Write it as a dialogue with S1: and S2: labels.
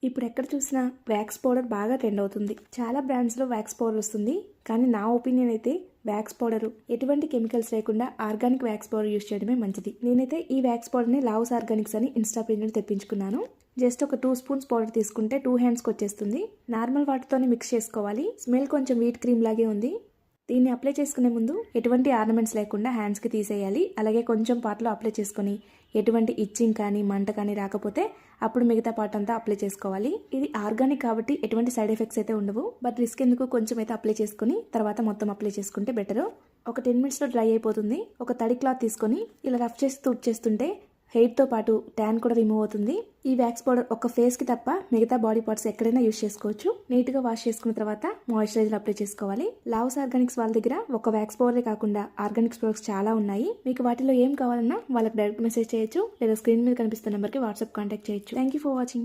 S1: ఇప్పుడు ఎక్కడ చూసినా వ్యాక్స్ పౌడర్ బాగా ట్రెండ్ అవుతుంది. చాలా బ్రాండ్స్లో వ్యాక్స్ పౌడర్ వస్తుంది. కానీ నా ఒపీనియన్ అయితే వ్యాక్స్ పౌడర్ ఎటువంటి కెమికల్స్ లేకుండా ఆర్గానిక్ వ్యాక్స్ పౌడర్ యూస్ చేయడమే మంచిది. నేనైతే ఈ వ్యాక్స్ పౌడర్ని లావ్స్ ఆర్గానిక్స్ అని ఇన్స్టా పేజ్ నుండి తెప్పించుకున్నాను. జస్ట్ ఒక 2 స్పూన్స్ పౌడర్ తీసుకుంటే 2 హ్యాండ్స్కి వచ్చేస్తుంది. నార్మల్ వాటర్తోనే మిక్స్ చేసుకోవాలి. స్మెల్ కొంచెం వీట్ క్రీమ్ లాగే ఉంది. దీన్ని అప్లై చేసుకునే ముందు ఎటువంటి ఆర్నమెంట్స్ లేకుండా హ్యాండ్స్కి తీసేయాలి. అలాగే కొంచెం పార్ట్లో అప్లై చేసుకొని ఎటువంటి ఇచ్చింగ్ కానీ మంట కానీ రాకపోతే అప్పుడు మిగతా పార్ట్ అంతా అప్లై చేసుకోవాలి. ఇది ఆర్గానిక్ కాబట్టి ఎటువంటి సైడ్ ఎఫెక్ట్స్ అయితే ఉండవు. బట్ రిస్క్ ఎందుకు, కొంచెం అయితే అప్లై చేసుకుని తర్వాత మొత్తం అప్లై చేసుకుంటే బెటర్. ఒక 10 మినిట్స్లో డ్రై అయిపోతుంది. ఒక తడి క్లాత్ తీసుకొని ఇలా రఫ్ చేసి తుడిచేస్తుంటే హెయిర్తో పాటు ట్యాన్ కూడా రిమూవ్ అవుతుంది. ఈ వ్యాక్స్ పౌడర్ ఒక ఫేస్కి తప్ప మిగతా బాడీ పార్ట్స్ ఎక్కడైనా యూస్ చేసుకోవచ్చు. నీట్గా వాష్ చేసుకున్న తర్వాత మాయిశ్చరైజర్ అప్లై చేసుకోవాలి. లావ్స్ ఆర్గానిక్స్ వాళ్ళ దగ్గర ఒక వ్యాక్స్ పౌడరే కాకుండా ఆర్గానిక్స్ ప్రొడక్ట్స్ చాలా ఉన్నాయి. మీకు వాటిలో ఏం కావాలన్నా వాళ్ళకి డైరెక్ట్ మెసేజ్ చేయొచ్చు, లేదా స్క్రీన్ మీద కనిపిస్తున్న నెంబర్కి వాట్సాప్ కాంటాక్ట్ చేయొచ్చు. Thank you for watching.